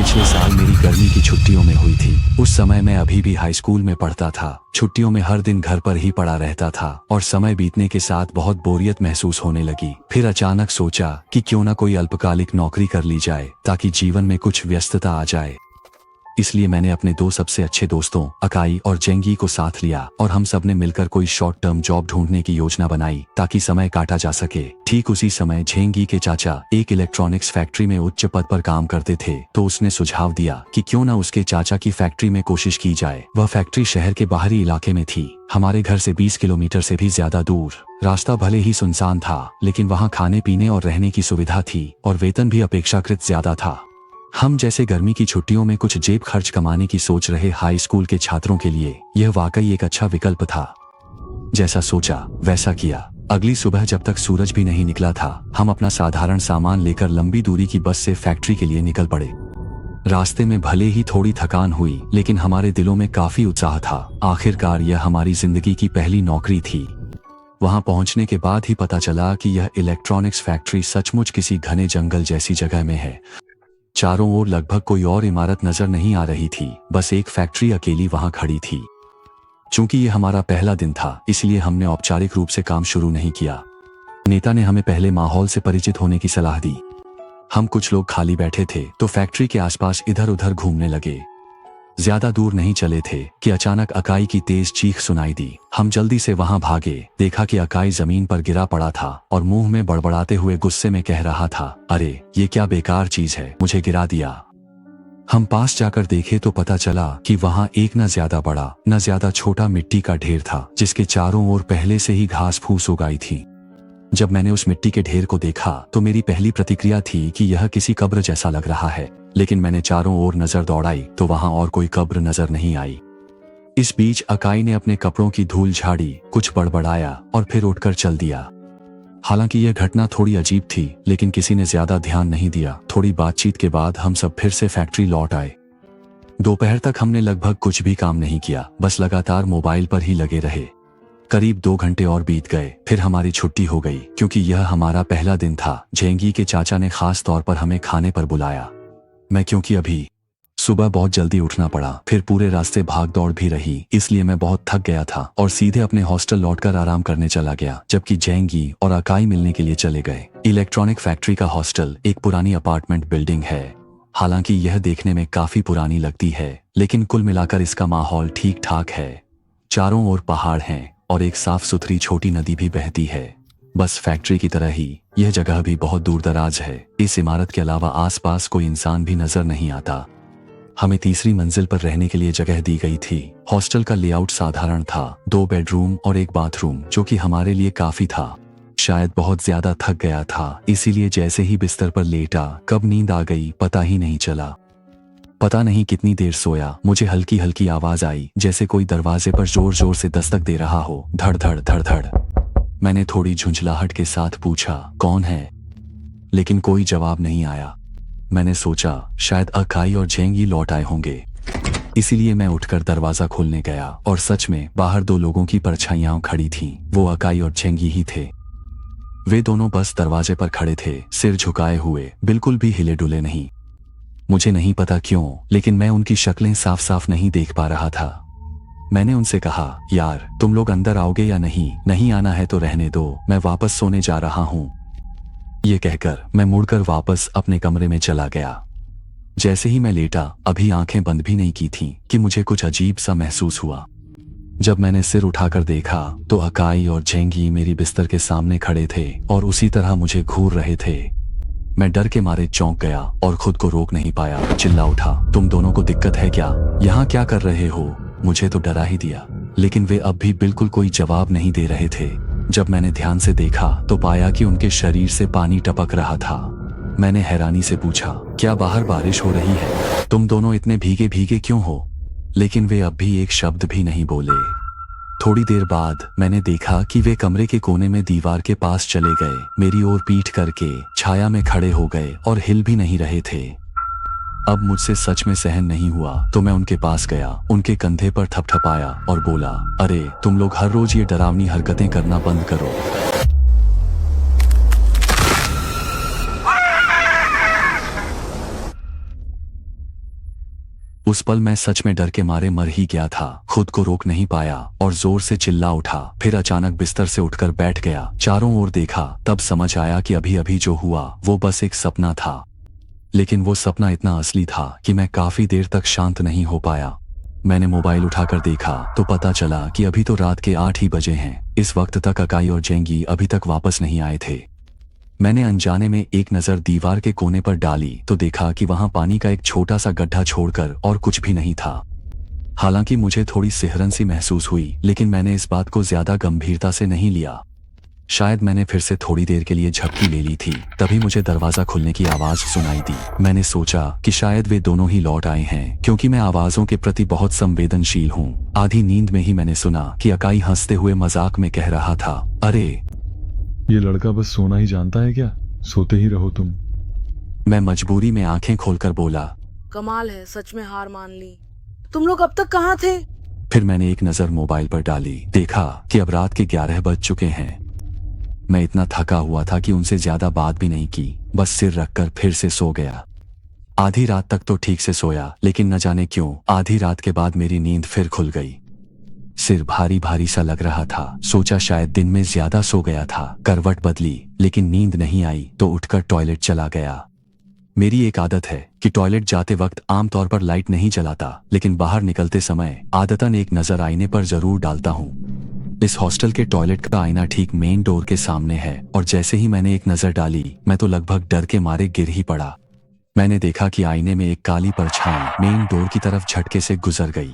पिछले साल मेरी गर्मी की छुट्टियों में हुई थी। उस समय मैं अभी भी हाई स्कूल में पढ़ता था। छुट्टियों में हर दिन घर पर ही पड़ा रहता था और समय बीतने के साथ बहुत बोरियत महसूस होने लगी। फिर अचानक सोचा कि क्यों ना कोई अल्पकालिक नौकरी कर ली जाए ताकि जीवन में कुछ व्यस्तता आ जाए। इसलिए मैंने अपने दो सबसे अच्छे दोस्तों अकाई और जेंगी को साथ लिया और हम सब ने मिलकर कोई शॉर्ट टर्म जॉब ढूंढने की योजना बनाई ताकि समय काटा जा सके। ठीक उसी समय झेंगी के चाचा एक इलेक्ट्रॉनिक्स फैक्ट्री में उच्च पद पर काम करते थे, तो उसने सुझाव दिया कि क्यों ना उसके चाचा की फैक्ट्री में कोशिश की जाए। वह फैक्ट्री शहर के बाहरी इलाके में थी, हमारे घर से 20 किलोमीटर से भी ज्यादा दूर। रास्ता भले ही सुनसान था, लेकिन वहाँ खाने पीने और रहने की सुविधा थी और वेतन भी अपेक्षाकृत ज्यादा था। हम जैसे गर्मी की छुट्टियों में कुछ जेब खर्च कमाने की सोच रहे हाई स्कूल के छात्रों के लिए यह वाकई एक अच्छा विकल्प था। जैसा सोचा वैसा किया। अगली सुबह जब तक सूरज भी नहीं निकला था, हम अपना साधारण सामान लेकर लंबी दूरी की बस से फैक्ट्री के लिए निकल पड़े। रास्ते में भले ही थोड़ी थकान हुई, लेकिन हमारे दिलों में काफी उत्साह था। आखिरकार यह हमारी जिंदगी की पहली नौकरी थी। वहां पहुंचने के बाद ही पता चला कि यह इलेक्ट्रॉनिक्स फैक्ट्री सचमुच किसी घने जंगल जैसी जगह में है। चारों ओर लगभग कोई और इमारत नजर नहीं आ रही थी, बस एक फैक्ट्री अकेली वहां खड़ी थी। चूंकि ये हमारा पहला दिन था, इसलिए हमने औपचारिक रूप से काम शुरू नहीं किया। नेता ने हमें पहले माहौल से परिचित होने की सलाह दी। हम कुछ लोग खाली बैठे थे तो फैक्ट्री के आसपास इधर उधर घूमने लगे। ज्यादा दूर नहीं चले थे कि अचानक अकाई की तेज चीख सुनाई दी। हम जल्दी से वहां भागे। देखा कि अकाई जमीन पर गिरा पड़ा था और मुंह में बड़बड़ाते हुए गुस्से में कह रहा था, अरे ये क्या बेकार चीज है, मुझे गिरा दिया। हम पास जाकर देखे तो पता चला कि वहां एक न ज्यादा बड़ा न ज्यादा छोटा मिट्टी का ढेर था, जिसके चारों ओर पहले से ही घास फूस उगाई थी। जब मैंने उस मिट्टी के ढेर को देखा तो मेरी पहली प्रतिक्रिया थी कि यह किसी कब्र जैसा लग रहा है, लेकिन मैंने चारों ओर नजर दौड़ाई तो वहां और कोई कब्र नजर नहीं आई। इस बीच अकाई ने अपने कपड़ों की धूल झाड़ी, कुछ बड़बड़ाया और फिर उठकर चल दिया। हालांकि यह घटना थोड़ी अजीब थी, लेकिन किसी ने ज्यादा ध्यान नहीं दिया। थोड़ी बातचीत के बाद हम सब फिर से फैक्ट्री लौट आए। दोपहर तक हमने लगभग कुछ भी काम नहीं किया, बस लगातार मोबाइल पर ही लगे रहे। करीब 2 घंटे और बीत गए, फिर हमारी छुट्टी हो गई। क्योंकि यह हमारा पहला दिन था, झेंगी के चाचा ने खास तौर पर हमें खाने पर बुलाया। क्योंकि अभी सुबह बहुत जल्दी उठना पड़ा, फिर पूरे रास्ते भाग दौड़ भी रही, इसलिए मैं बहुत थक गया था और सीधे अपने हॉस्टल लौटकर आराम करने चला गया, जबकि झेंगी और अकाई मिलने के लिए चले गए। इलेक्ट्रॉनिक फैक्ट्री का हॉस्टल एक पुरानी अपार्टमेंट बिल्डिंग है। हालांकि यह देखने में काफी पुरानी लगती है, लेकिन कुल मिलाकर इसका माहौल ठीक ठाक है। चारों ओर पहाड़ हैं और एक साफ सुथरी छोटी नदी भी बहती है। बस फैक्ट्री की तरह ही यह जगह भी बहुत दूर दराज है। इस इमारत के अलावा आसपास कोई इंसान भी नजर नहीं आता। हमें तीसरी मंजिल पर रहने के लिए जगह दी गई थी। हॉस्टल का लेआउट साधारण था, 2 बेडरूम और 1 बाथरूम, जो कि हमारे लिए काफी था। शायद बहुत ज्यादा थक गया था, इसीलिए जैसे ही बिस्तर पर लेटा कब नींद आ गई पता ही नहीं चला। पता नहीं कितनी देर सोया, मुझे हल्की हल्की आवाज आई, जैसे कोई दरवाजे पर जोर जोर से दस्तक दे रहा हो। धड़ धड़ धड़ धड़। मैंने थोड़ी झुंझलाहट के साथ पूछा, कौन है? लेकिन कोई जवाब नहीं आया। मैंने सोचा शायद अकाई और झेंगी लौट आए होंगे, इसीलिए मैं उठकर दरवाजा खोलने गया और सच में बाहर 2 लोगों की परछाइयां खड़ी थीं। वो अकाई और झेंगी ही थे। वे दोनों बस दरवाजे पर खड़े थे, सिर झुकाए हुए, बिल्कुल भी हिले डुले नहीं। मुझे नहीं पता क्यों, लेकिन मैं उनकी शक्लें साफ साफ नहीं देख पा रहा था। मैंने उनसे कहा, यार तुम लोग अंदर आओगे या नहीं? नहीं आना है तो रहने दो, मैं वापस सोने जा रहा हूं। ये कहकर मैं मुड़कर वापस अपने कमरे में चला गया। जैसे ही मैं लेटा, अभी आंखें बंद भी नहीं की थीं, कि मुझे कुछ अजीब सा महसूस हुआ। जब मैंने सिर उठाकर देखा तो अकाई और झेंगी मेरी बिस्तर के सामने खड़े थे और उसी तरह मुझे घूर रहे थे। मैं डर के मारे चौंक गया और खुद को रोक नहीं पाया। चिल्ला उठा, तुम दोनों को दिक्कत है क्या? यहाँ क्या कर रहे हो? मुझे तो डरा ही दिया। लेकिन वे अब भी बिल्कुल कोई जवाब नहीं दे रहे थे। जब मैंने ध्यान से देखा तो पाया कि उनके शरीर से पानी टपक रहा था। मैंने हैरानी से पूछा, क्या बाहर बारिश हो रही है? तुम दोनों इतने भीगे भीगे क्यों हो? लेकिन वे अब भी एक शब्द भी नहीं बोले। थोड़ी देर बाद मैंने देखा कि वे कमरे के कोने में दीवार के पास चले गए, मेरी ओर पीठ करके छाया में खड़े हो गए और हिल भी नहीं रहे थे। अब मुझसे सच में सहन नहीं हुआ तो मैं उनके पास गया, उनके कंधे पर थपथपाया और बोला, अरे तुम लोग हर रोज ये डरावनी हरकतें करना बंद करो। उस पल मैं सच में डर के मारे मर ही गया था, खुद को रोक नहीं पाया और जोर से चिल्ला उठा। फिर अचानक बिस्तर से उठकर बैठ गया, चारों ओर देखा, तब समझ आया कि अभी अभी जो हुआ वो बस एक सपना था। लेकिन वो सपना इतना असली था कि मैं काफी देर तक शांत नहीं हो पाया। मैंने मोबाइल उठाकर देखा तो पता चला कि अभी तो रात के 8 ही बजे हैं। इस वक्त तक अकाई और जेंगी अभी तक वापस नहीं आए थे। मैंने अनजाने में एक नज़र दीवार के कोने पर डाली तो देखा कि वहां पानी का एक छोटा सा गड्ढा छोड़कर और कुछ भी नहीं था। हालांकि मुझे थोड़ी सिहरन सी महसूस हुई, लेकिन मैंने इस बात को ज्यादा गंभीरता से नहीं लिया। शायद मैंने फिर से थोड़ी देर के लिए झपकी ले ली थी। तभी मुझे दरवाजा खुलने की आवाज सुनाई दी। मैंने सोचा कि शायद वे दोनों ही लौट आए हैं, क्योंकि मैं आवाजों के प्रति बहुत संवेदनशील हूँ। आधी नींद में ही मैंने सुना कि अकाई हंसते हुए मजाक में कह रहा था, अरे ये लड़का बस सोना ही जानता है क्या? सोते ही रहो तुम। मैं मजबूरी में आंखें खोलकर बोला, कमाल है, सच में हार मान ली। तुम लोग अब तक कहाँ थे? फिर मैंने एक नजर मोबाइल पर डाली, देखा कि अब रात के 11 बज चुके हैं। मैं इतना थका हुआ था कि उनसे ज्यादा बात भी नहीं की, बस सिर रखकर फिर से सो गया। आधी रात तक तो ठीक से सोया, लेकिन न जाने क्यों आधी रात के बाद मेरी नींद फिर खुल गई। सिर भारी भारी सा लग रहा था। सोचा शायद दिन में ज्यादा सो गया था। करवट बदली, लेकिन नींद नहीं आई तो उठकर टॉयलेट चला गया। मेरी एक आदत है कि टॉयलेट जाते वक्त आमतौर पर लाइट नहीं जलाता, लेकिन बाहर निकलते समय आदतन एक नजर आईने पर जरूर डालता हूँ। इस हॉस्टल के टॉयलेट का आईना ठीक मेन डोर के सामने है, और जैसे ही मैंने एक नजर डाली मैं तो लगभग डर के मारे गिर ही पड़ा। मैंने देखा कि आईने में एक काली परछाई मेन डोर की तरफ झटके से गुजर गई।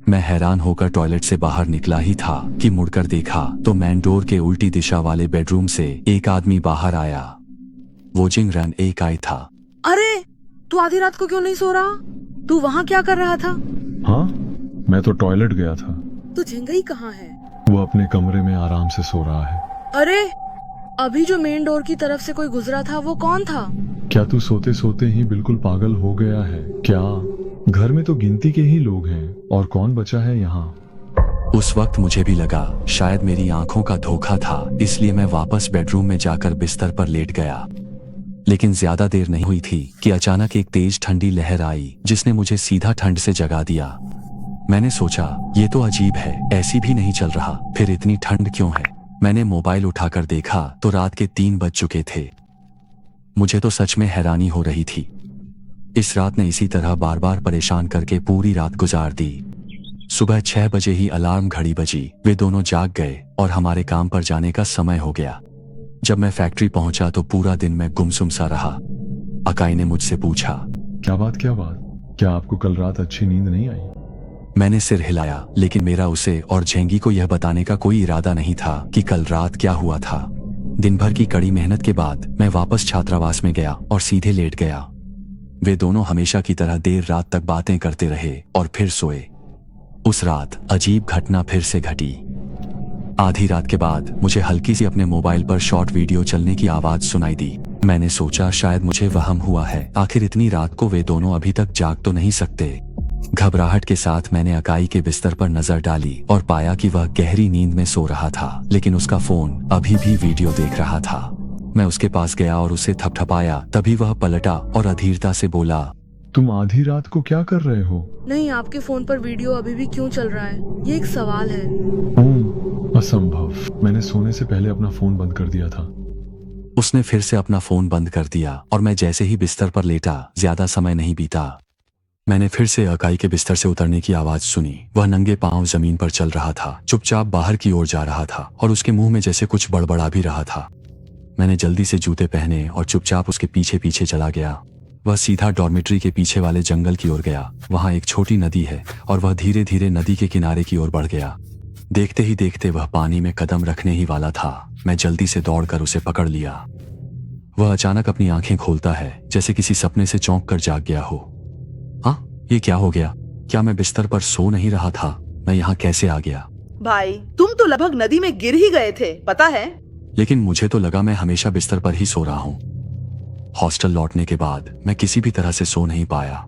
मैं हैरान होकर टॉयलेट से बाहर निकला ही था कि मुड़कर देखा तो मेन डोर के उल्टी दिशा वाले बेडरूम से एक आदमी बाहर आया। वो जिंग रन एक आई था। अरे, तू आधी रात को क्यों नहीं सो रहा? तू वहाँ क्या कर रहा था? हाँ, मैं तो टॉयलेट गया था। तो झिंगई कहाँ है? वो अपने कमरे में आराम से सो रहा है। अरे, अभी जो मेन डोर की तरफ से कोई गुजरा था वो कौन था? क्या तू सोते सोते ही बिल्कुल पागल हो गया है क्या? घर में तो गिनती के ही लोग हैं, और कौन बचा है यहाँ? उस वक्त मुझे भी लगा शायद मेरी आंखों का धोखा था, इसलिए मैं वापस बेडरूम में जाकर बिस्तर पर लेट गया। लेकिन ज्यादा देर नहीं हुई थी कि अचानक एक तेज ठंडी लहर आई, जिसने मुझे सीधा ठंड से जगा दिया। मैंने सोचा ये तो अजीब है, ऐसी भी नहीं चल रहा, फिर इतनी ठंड क्यों है? मैंने मोबाइल उठाकर देखा तो रात के 3 बज चुके थे। मुझे तो सच में हैरानी हो रही थी। इस रात ने इसी तरह बार बार परेशान करके पूरी रात गुजार दी। सुबह 6 बजे ही अलार्म घड़ी बजी। वे दोनों जाग गए और हमारे काम पर जाने का समय हो गया। जब मैं फैक्ट्री पहुंचा तो पूरा दिन मैं गुमसुम सा रहा। अकाई ने मुझसे पूछा, क्या बात? क्या आपको कल रात अच्छी नींद नहीं आई? मैंने सिर हिलाया, लेकिन मेरा उसे और झेंगी को यह बताने का कोई इरादा नहीं था कि कल रात क्या हुआ था। दिन भर की कड़ी मेहनत के बाद मैं वापस छात्रावास में गया और सीधे लेट गया। वे दोनों हमेशा की तरह देर रात तक बातें करते रहे और फिर सोए। उस रात अजीब घटना फिर से घटी। आधी रात के बाद मुझे हल्की सी अपने मोबाइल पर शॉर्ट वीडियो चलने की आवाज सुनाई दी। मैंने सोचा शायद मुझे वहम हुआ है, आखिर इतनी रात को वे दोनों अभी तक जाग तो नहीं सकते। घबराहट के साथ मैंने अकाई के बिस्तर पर नजर डाली और पाया कि वह गहरी नींद में सो रहा था, लेकिन उसका फोन अभी भी वीडियो देख रहा था। मैं उसके पास गया और उसे थपथपाया। तभी वह पलटा और अधीरता से बोला, तुम आधी रात को क्या कर रहे हो? नहीं, आपके फोन पर वीडियो अभी भी क्यों चल रहा है? ये एक सवाल है। असंभव। मैंने सोने से पहले अपना फोन बंद कर दिया था। उसने फिर से अपना फोन बंद कर दिया और मैं जैसे ही बिस्तर पर लेटा, ज्यादा समय नहीं बीता। मैंने फिर से अकाई के बिस्तर से उतरने की आवाज सुनी। वह नंगे पांव जमीन पर चल रहा था, चुपचाप बाहर की ओर जा रहा था और उसके मुंह में जैसे कुछ बड़बड़ा भी रहा था। मैंने जल्दी से जूते पहने और चुपचाप उसके पीछे पीछे चला गया। वह सीधा डॉर्मेट्री के पीछे वाले जंगल की ओर गया। वहां एक छोटी नदी है और वह धीरे धीरे नदी के किनारे की ओर बढ़ गया। देखते ही देखते वह पानी में कदम रखने ही वाला था। मैं जल्दी से दौड़कर उसे पकड़ लिया। वह अचानक अपनी आंखें खोलता है, जैसे किसी सपने से चौंक कर जाग गया हो। हाँ, ये क्या हो गया? क्या मैं बिस्तर पर सो नहीं रहा था? मैं यहाँ कैसे आ गया? भाई, तुम तो लगभग नदी में गिर ही गए थे, पता है? लेकिन मुझे तो लगा मैं हमेशा बिस्तर पर ही सो रहा हूँ। हॉस्टल लौटने के बाद मैं किसी भी तरह से सो नहीं पाया।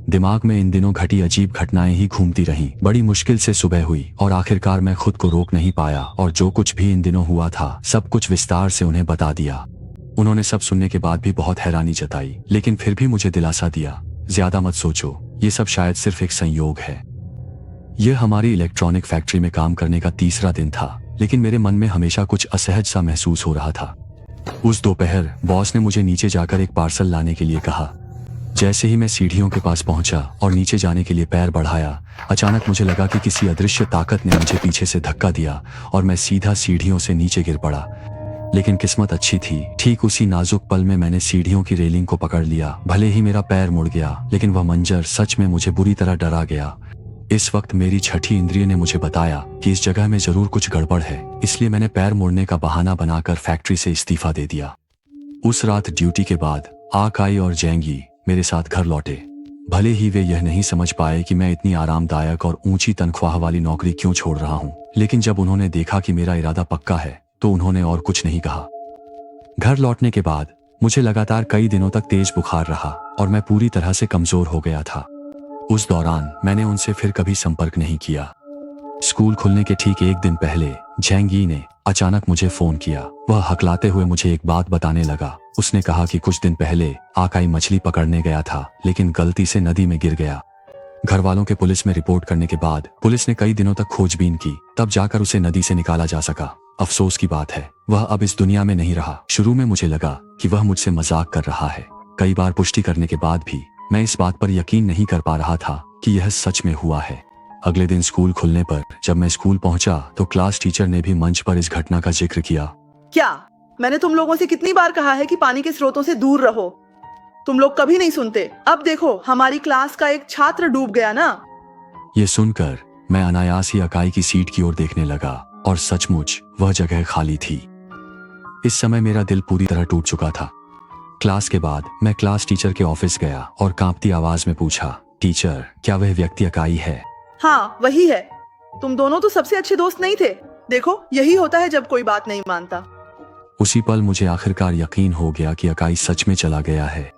दिमाग में इन दिनों घटी अजीब घटनाएं ही घूमती रहीं। बड़ी मुश्किल से सुबह हुई और आखिरकार मैं खुद को रोक नहीं पाया और जो कुछ भी इन दिनों हुआ था सब कुछ विस्तार से उन्हें बता दिया। उन्होंने सब सुनने के बाद भी बहुत हैरानी जताई, लेकिन फिर भी मुझे दिलासा दिया, ज्यादा मत सोचो, ये सब शायद सिर्फ एक संयोग है। यह हमारी इलेक्ट्रॉनिक फैक्ट्री में काम करने का तीसरा दिन था, लेकिन मेरे मन में हमेशा कुछ असहज सा महसूस हो रहा था। उस दोपहर बॉस ने मुझे नीचे जाकर एक पार्सल लाने के लिए कहा। जैसे ही मैं सीढ़ियों के पास पहुंचा और नीचे जाने के लिए पैर बढ़ाया, अचानक मुझे लगा कि किसी अदृश्य ताकत ने मुझे पीछे से धक्का दिया और मैं सीधा सीढ़ियों से नीचे गिर पड़ा। लेकिन किस्मत अच्छी थी, ठीक उसी नाजुक पल में मैंने सीढ़ियों की रेलिंग को पकड़ लिया। भले ही मेरा पैर मुड़ गया, लेकिन वह मंजर सच में मुझे बुरी तरह डरा गया। इस वक्त मेरी छठी इंद्रिय ने मुझे बताया कि इस जगह में जरूर कुछ गड़बड़ है, इसलिए मैंने पैर मुड़ने का बहाना बनाकर फैक्ट्री से इस्तीफा दे दिया। उस रात ड्यूटी के बाद आकाई और जेंगी मेरे साथ घर लौटे। भले ही वे यह नहीं समझ पाए कि मैं इतनी आरामदायक और ऊंची तनख्वाह वाली नौकरी क्यों छोड़ रहा हूं, लेकिन जब उन्होंने देखा कि मेरा इरादा पक्का है तो उन्होंने और कुछ नहीं कहा। घर लौटने के बाद मुझे लगातार कई दिनों तक तेज बुखार रहा और मैं पूरी तरह से कमजोर हो गया था। उस दौरान मैंने उनसे फिर कभी संपर्क नहीं किया। स्कूल खुलने के ठीक एक दिन पहले झेंगी ने अचानक मुझे फोन किया। वह हकलाते हुए मुझे एक बात बताने लगा। उसने कहा कि कुछ दिन पहले आकाई मछली पकड़ने गया था, लेकिन गलती से नदी में गिर गया। घर वालों के पुलिस में रिपोर्ट करने के बाद पुलिस ने कई दिनों तक खोजबीन की, तब जाकर उसे नदी से निकाला जा सका। अफसोस की बात है, वह अब इस दुनिया में नहीं रहा। शुरू में मुझे लगा कि वह मुझसे मजाक कर रहा है। कई बार पुष्टि करने के बाद भी मैं इस बात पर यकीन नहीं कर पा रहा था कि यह सच में हुआ है। अगले दिन स्कूल खुलने पर जब मैं स्कूल पहुंचा तो क्लास टीचर ने भी मंच पर इस घटना का जिक्र किया। क्या मैंने तुम लोगों से कितनी बार कहा है कि पानी के स्रोतों से दूर रहो, तुम लोग कभी नहीं सुनते। अब देखो, हमारी क्लास का एक छात्र डूब गया ना। ये सुनकर मैं अनायास ही अकाई की सीट की ओर देखने लगा और सचमुच वह जगह खाली थी। इस समय मेरा दिल पूरी तरह टूट चुका था। क्लास के बाद मैं क्लास टीचर के ऑफिस गया और कांपती आवाज में पूछा, टीचर, क्या वह व्यक्ति अकाई है? हाँ, वही है। तुम दोनों तो सबसे अच्छे दोस्त नहीं थे। देखो, यही होता है जब कोई बात नहीं मानता। उसी पल मुझे आखिरकार यकीन हो गया कि अकाई सच में चला गया है।